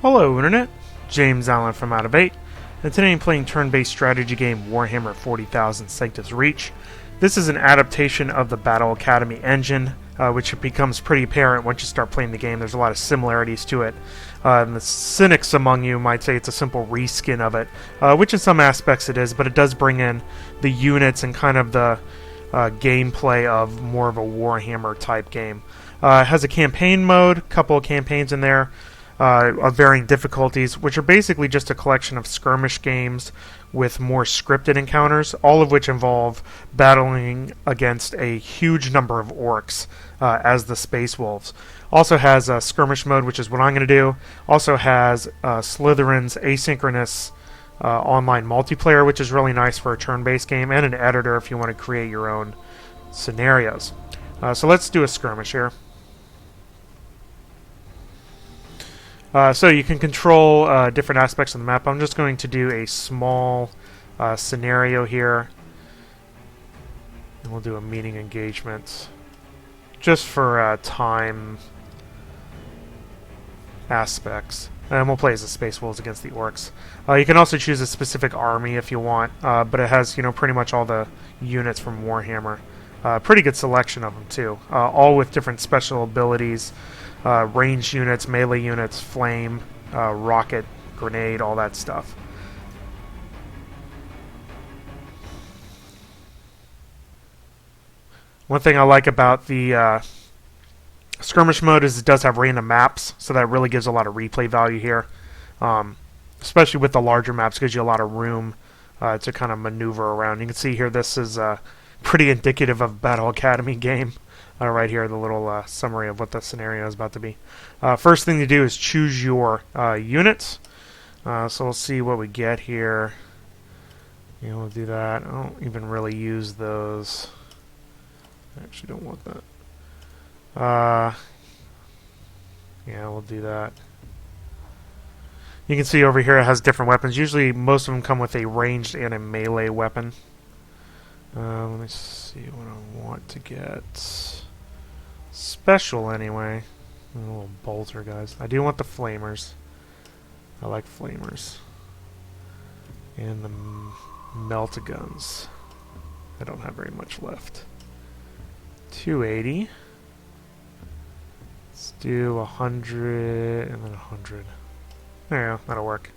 Hello Internet, James Allen from Out of 8, and today I'm playing turn-based strategy game Warhammer 40,000 Sanctus Reach. This is an adaptation of the Battle Academy engine, which becomes pretty apparent once you start playing the game. There's a lot of similarities to it. And the cynics among you might say it's a simple reskin of it, which in some aspects it is, but it does bring in the units and kind of the gameplay of more of a Warhammer type game. It has a campaign mode, a couple of campaigns in there, of varying difficulties, which are basically just a collection of skirmish games with more scripted encounters, all of which involve battling against a huge number of orcs as the Space Wolves. Also has a skirmish mode, which is what I'm going to do. Also has Slitherine's asynchronous online multiplayer, which is really nice for a turn-based game, and an editor if you want to create your own scenarios. So let's do a skirmish here. So you can control different aspects of the map. I'm just going to do a small scenario here. And we'll do a meeting engagement just for time aspects. And we'll play as the Space Wolves against the Orks. You can also choose a specific army if you want, but it has, pretty much all the units from Warhammer. Pretty good selection of them too, all with different special abilities. Ranged units, melee units, flame, rocket, grenade, all that stuff. One thing I like about the skirmish mode is it does have random maps, so that really gives a lot of replay value here. Especially with the larger maps, gives you a lot of room to kind of maneuver around. You can see here this is pretty indicative of Battle Academy game. Right here, the little summary of what the scenario is about to be. First thing to do is choose your units. So we'll see what we get here. We'll do that. I don't even really use those. I actually don't want that. Yeah, we'll do that. You can see over here it has different weapons. Usually most of them come with a ranged and a melee weapon. Let me see what I want to get. Special anyway. A little bolter guys. I do want the flamers. I like flamers. And the melt-a-guns. I don't have very much left. 280. Let's do 100 and then 100. There you go. That'll work.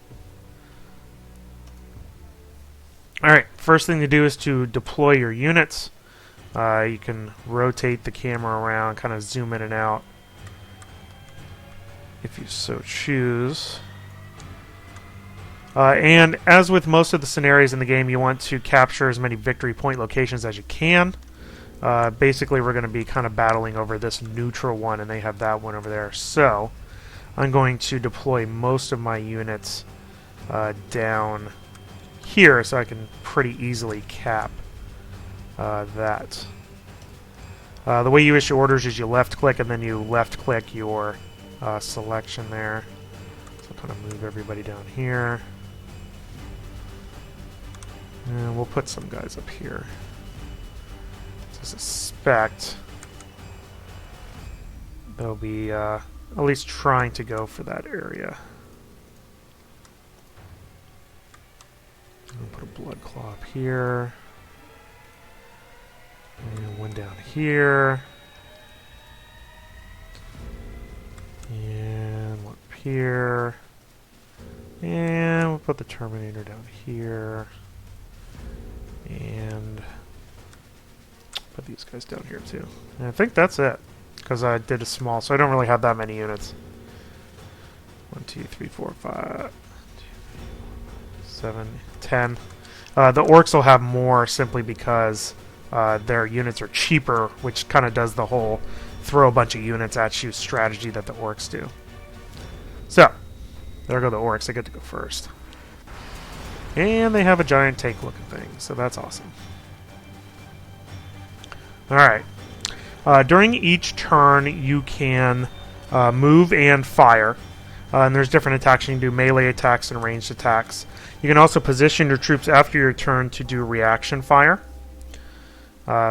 Alright, first thing to do is to deploy your units. You can rotate the camera around, kind of zoom in and out if you so choose. And as with most of the scenarios in the game, you want to capture as many victory point locations as you can. Basically, we're going to be kind of battling over this neutral one, and they have that one over there. So, I'm going to deploy most of my units down here so I can pretty easily cap that. The way you issue orders is you left click and then you left click your selection there. So kind of move everybody down here. And we'll put some guys up here. So I suspect they'll be at least trying to go for that area. I'm gonna put a blood claw up here. And one down here. And one up here. And we'll put the Terminator down here. And put these guys down here too. And I think that's it. Because I did a small, so I don't really have that many units. 1, 2, 3, 4, 5, 7, 10. The Orks will have more simply because their units are cheaper, which kind of does the whole throw a bunch of units at you strategy that the Orks do. So, there go the Orks. They get to go first. And they have a giant tank looking thing, so that's awesome. Alright. During each turn, you can move and fire. And there's different attacks. You can do melee attacks and ranged attacks. You can also position your troops after your turn to do reaction fire.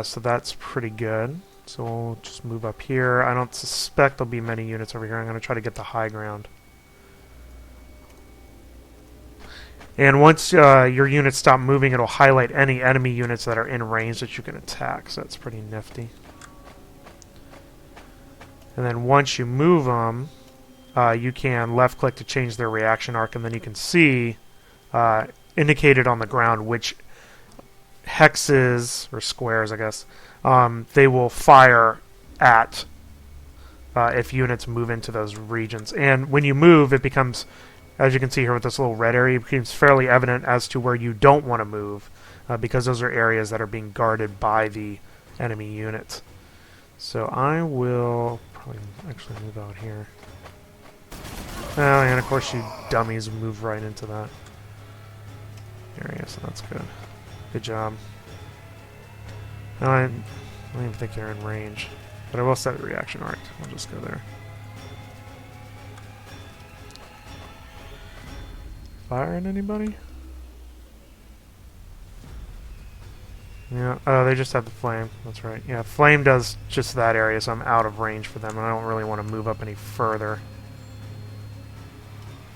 So that's pretty good. So we'll just move up here. I don't suspect there'll be many units over here. I'm going to try to get the high ground. And once your units stop moving, it'll highlight any enemy units that are in range that you can attack. So that's pretty nifty. And then once you move them, you can left-click to change their reaction arc, and then you can see indicated on the ground which hexes, or squares, I guess, they will fire at if units move into those regions. And when you move, it becomes, as you can see here with this little red area, it becomes fairly evident as to where you don't want to move, because those are areas that are being guarded by the enemy units. So I will probably actually move out here. And of course you dummies move right into that area, so that's good. Good job. I don't even think they're in range, but I will set the reaction arc. I'll just go there. Firing anybody? Yeah, oh, they just have the flame. That's right. Yeah, flame does just that area, so I'm out of range for them, and I don't really want to move up any further,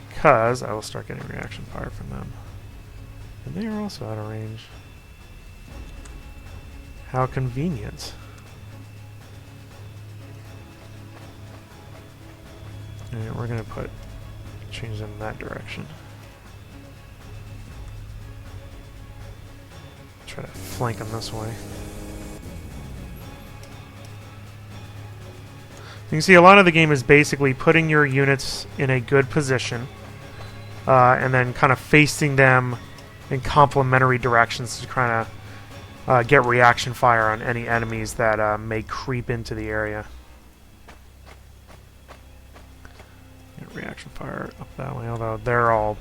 because I will start getting reaction fire from them. And they are also out of range. How convenient. Alright, we're going to change them in that direction. Try to flank them this way. You can see a lot of the game is basically putting your units in a good position, and then kind of facing them in complementary directions to kind of get reaction fire on any enemies that may creep into the area. Get reaction fire up that way, although they're all,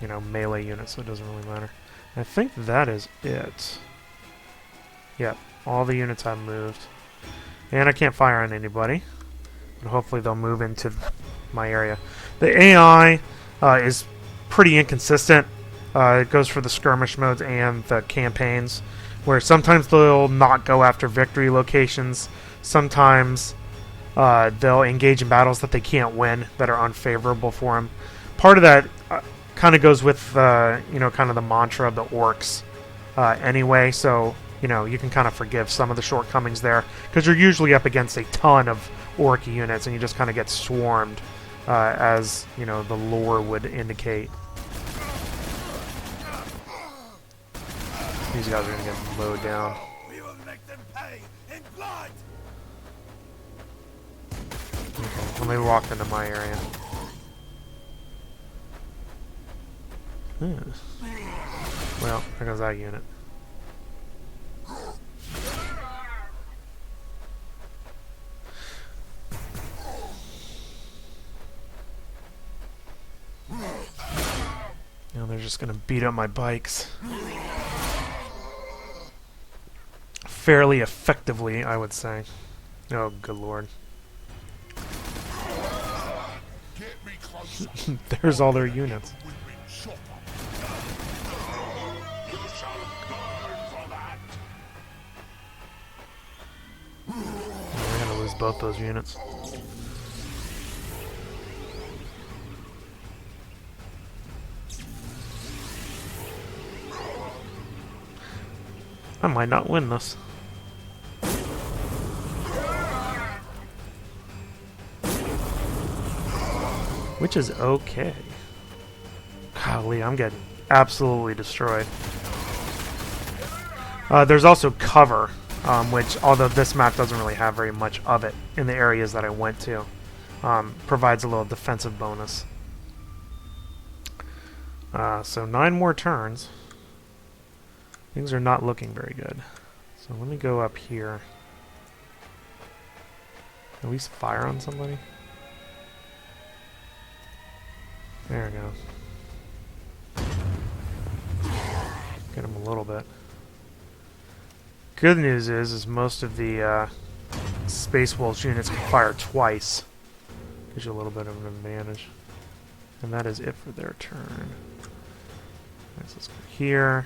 you know, melee units, so it doesn't really matter. I think that is it. Yep, all the units I've moved. And I can't fire on anybody, but hopefully they'll move into my area. The AI is pretty inconsistent. It goes for the skirmish modes and the campaigns, where sometimes they'll not go after victory locations, sometimes they'll engage in battles that they can't win, that are unfavorable for them. Part of that kind of goes with you know, kind of the mantra of the Orks anyway, so you know, you can kind of forgive some of the shortcomings there, because you're usually up against a ton of Ork units, and you just kind of get swarmed, as you know, the lore would indicate. These guys are going to get mowed down. We will make them pay in blood. Okay, let me walk into my area. Well, there goes that unit. Now they're just going to beat up my bikes. Fairly effectively, I would say. Oh, good lord. There's all their units. We're gonna lose both those units. I might not win this. Which is okay. Golly, I'm getting absolutely destroyed. There's also cover, which, although this map doesn't really have very much of it in the areas that I went to, provides a little defensive bonus. So 9 more turns. Things are not looking very good. So let me go up here. At least fire on somebody. There we go. Get him a little bit. Good news is most of the Space Wolves units can fire twice. Gives you a little bit of an advantage. And that is it for their turn. Let's go here.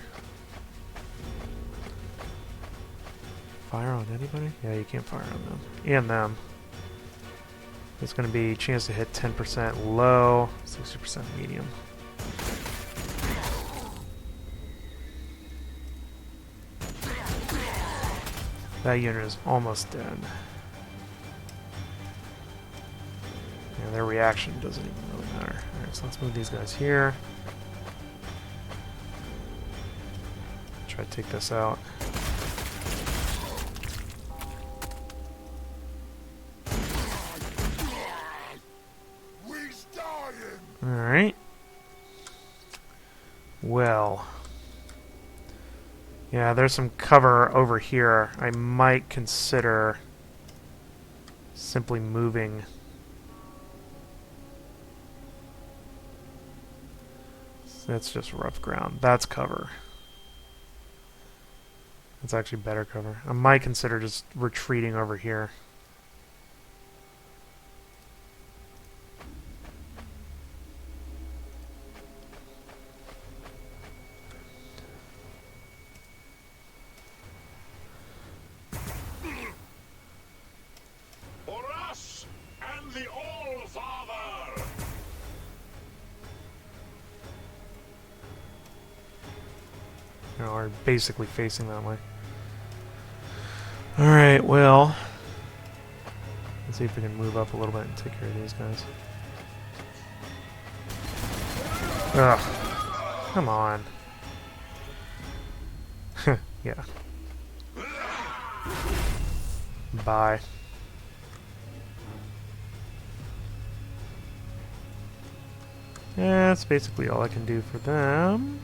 Fire on anybody? Yeah, you can't fire on them. And them. It's going to be chance to hit 10% low, 60% medium. That unit is almost dead. Yeah, their reaction doesn't even really matter. Alright, so let's move these guys here. Try to take this out. Alright. Well. Yeah, there's some cover over here. I might consider simply moving. That's just rough ground. That's cover. That's actually better cover. I might consider just retreating over here. Are basically facing that way. Alright, well, let's see if we can move up a little bit and take care of these guys. Ugh. Come on. Yeah. Bye. Yeah, that's basically all I can do for them.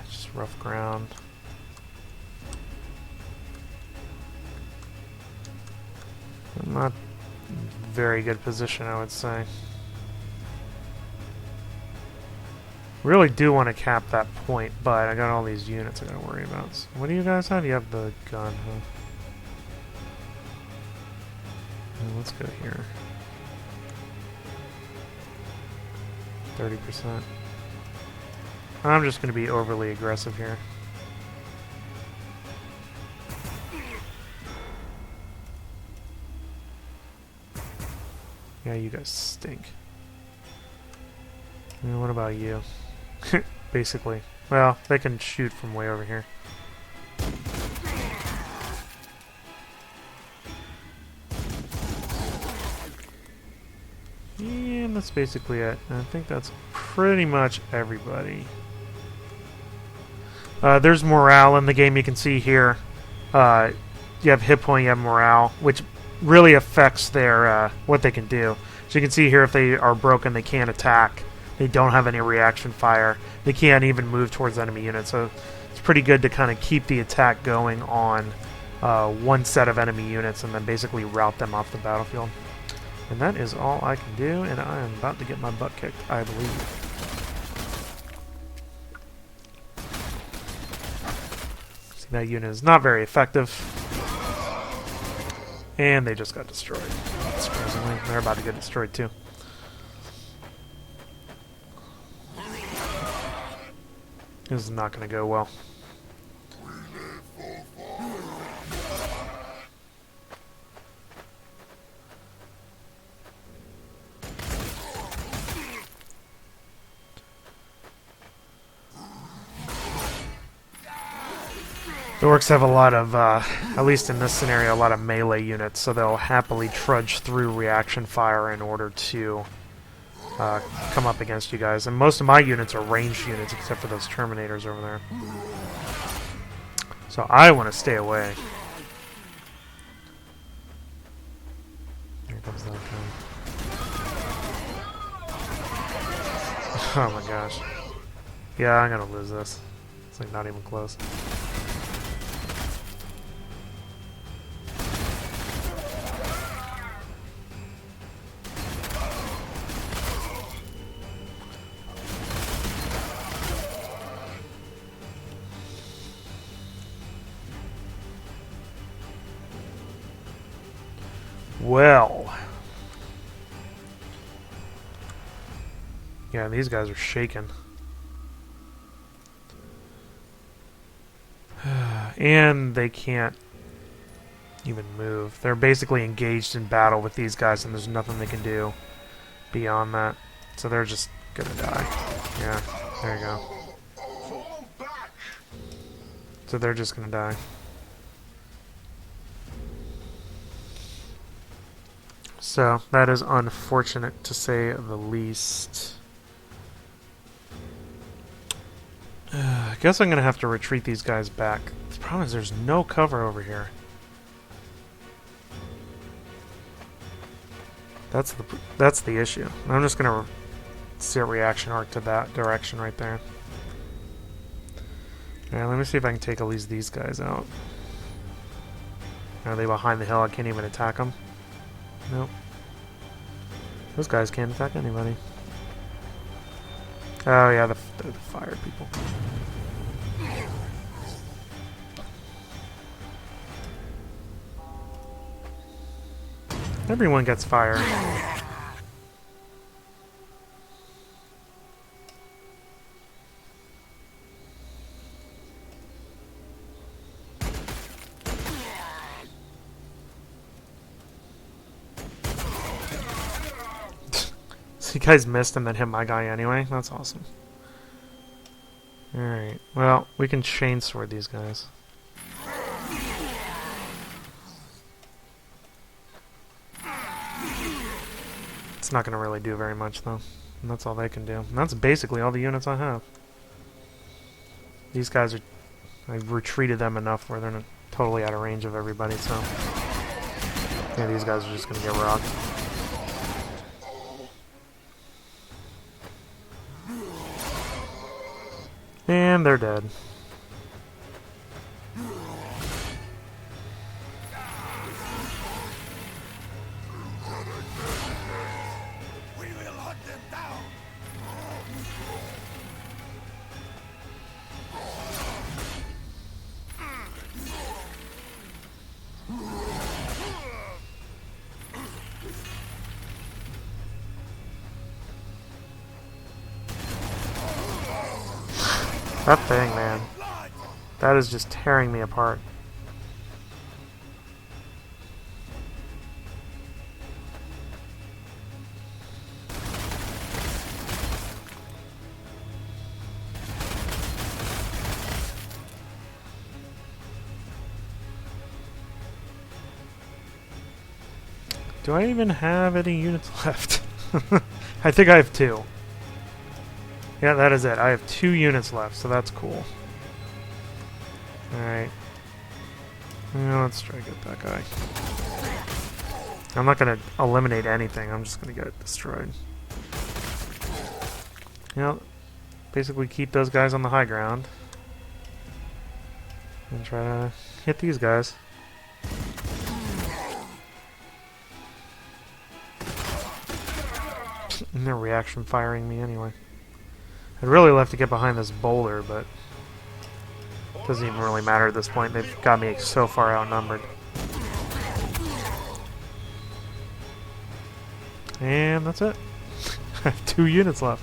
Just rough ground. Not very good position, I would say. Really do want to cap that point, but I got all these units I gotta worry about. So what do you guys have? You have the gun, huh? Let's go here. 30%. I'm just going to be overly aggressive here. Yeah, you guys stink. And what about you? Basically. Well, they can shoot from way over here. And that's basically it. I think that's pretty much everybody. There's morale in the game, you can see here. You have hit point, you have morale, which really affects their what they can do. So you can see here if they are broken, they can't attack. They don't have any reaction fire. They can't even move towards enemy units. So it's pretty good to kind of keep the attack going on one set of enemy units and then basically route them off the battlefield. And that is all I can do, and I am about to get my butt kicked, I believe. That unit is not very effective. And they just got destroyed. Surprisingly, they're about to get destroyed too. This is not going to go well. The Orks have a lot of, at least in this scenario, a lot of melee units, so they'll happily trudge through reaction fire in order to come up against you guys. And most of my units are ranged units, except for those Terminators over there. So I want to stay away. Here comes that guy. Oh my gosh. Yeah, I'm gonna lose this. It's like not even close. Well, yeah, these guys are shaking. And they can't even move. They're basically engaged in battle with these guys, and there's nothing they can do beyond that. So they're just gonna die. Yeah, there you go. So they're just gonna die. So that is unfortunate to say the least. I guess I'm gonna have to retreat these guys back. The problem is there's no cover over here. That's the issue. I'm just gonna see a reaction arc to that direction right there. Alright, let me see if I can take at least these guys out. Are they behind the hill? I can't even attack them. Nope. Those guys can't attack anybody. Oh yeah, the fire people. Everyone gets fire. So you guys missed and then hit my guy anyway? That's awesome. Alright, well, we can chainsword these guys. It's not going to really do very much, though. And that's all they can do. And that's basically all the units I have. These guys are... I've retreated them enough where they're not totally out of range of everybody, so... Yeah, these guys are just going to get rocked. And they're dead. We will hunt them down. That thing, man. That is just tearing me apart. Do I even have any units left? I think I have 2. Yeah, that is it. I have 2 units left, so that's cool. Alright. Yeah, let's try to get that guy. I'm not going to eliminate anything. I'm just going to get it destroyed. You know, basically keep those guys on the high ground. And try to hit these guys. And they're reaction firing me anyway. I'd really love to get behind this boulder, but it doesn't even really matter at this point. They've got me so far outnumbered. And that's it. I have 2 units left.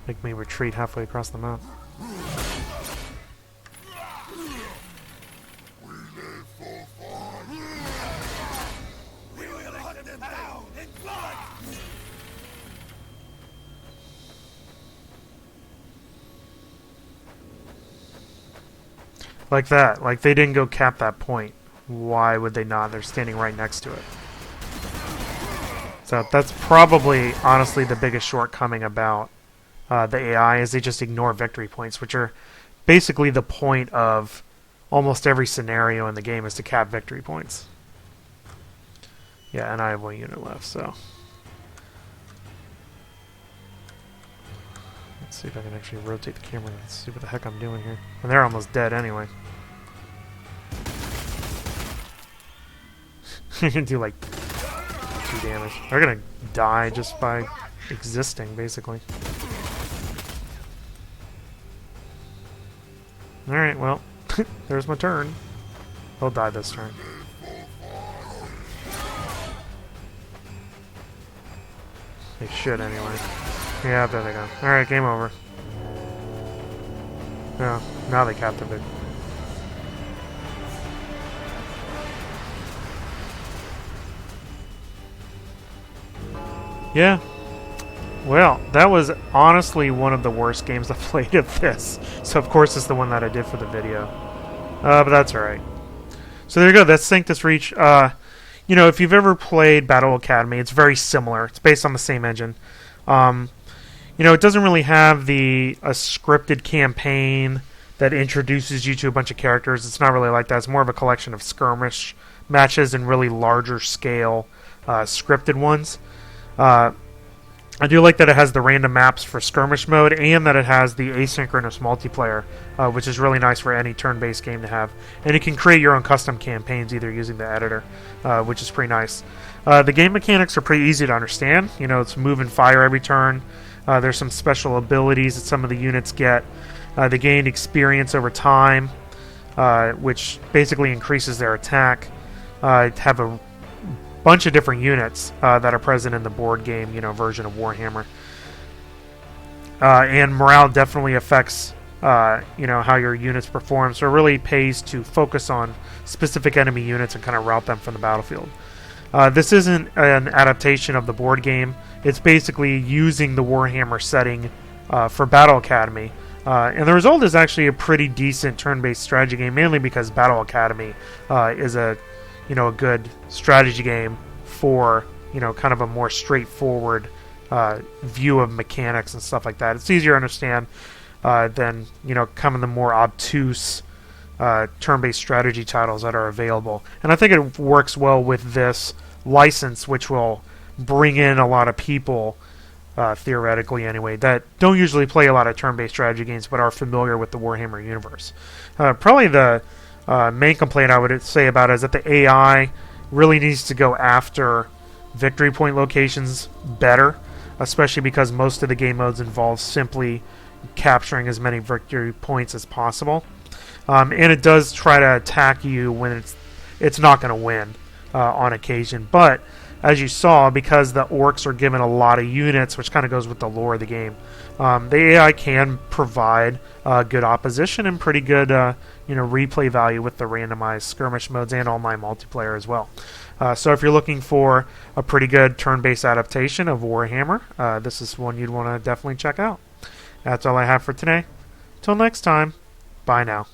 Make me retreat halfway across the map. We will hunt them down in blood. Like that. Like they didn't go cap that point. Why would they not? They're standing right next to it. So that's probably, honestly, the biggest shortcoming about the AI is they just ignore victory points, which are basically the point of almost every scenario in the game is to cap victory points. Yeah, and I have 1 unit left, so... Let's see if I can actually rotate the camera and see what the heck I'm doing here. And they're almost dead anyway. You can do like 2 damage. They're gonna die just by existing, basically. Alright, well, there's my turn. They'll die this turn. They should anyway. Yeah, there they go. Alright, game over. Yeah, now they captivate. Yeah. Well, that was honestly one of the worst games I've played of this. So of course it's the one that I did for the video. But that's alright. So there you go, that's Sanctus Reach. You know, if you've ever played Battle Academy, it's very similar. It's based on the same engine. You know, it doesn't really have a scripted campaign that introduces you to a bunch of characters. It's not really like that. It's more of a collection of skirmish matches and really larger scale scripted ones. I do like that it has the random maps for skirmish mode and that it has the asynchronous multiplayer, which is really nice for any turn-based game to have. And you can create your own custom campaigns either using the editor, which is pretty nice. The game mechanics are pretty easy to understand. You know, it's move and fire every turn. There's some special abilities that some of the units get. They gain experience over time, which basically increases their attack. Have a bunch of different units that are present in the board game, you know, version of Warhammer. And morale definitely affects, you know, how your units perform. So it really pays to focus on specific enemy units and kind of route them from the battlefield. This isn't an adaptation of the board game. It's basically using the Warhammer setting for Battle Academy. And the result is actually a pretty decent turn-based strategy game, mainly because Battle Academy is a good strategy game for, you know, kind of a more straightforward view of mechanics and stuff like that. It's easier to understand than, you know, kind of the more obtuse turn-based strategy titles that are available. And I think it works well with this license, which will bring in a lot of people, theoretically anyway, that don't usually play a lot of turn-based strategy games but are familiar with the Warhammer universe. Probably the main complaint I would say about it is that the AI really needs to go after victory point locations better, especially because most of the game modes involve simply capturing as many victory points as possible. And it does try to attack you when it's not going to win on occasion. But as you saw, because the Orks are given a lot of units, which kind of goes with the lore of the game, the AI can provide good opposition and pretty good replay value with the randomized skirmish modes and online multiplayer as well. So if you're looking for a pretty good turn-based adaptation of Warhammer, this is one you'd want to definitely check out. That's all I have for today. Till next time, bye now.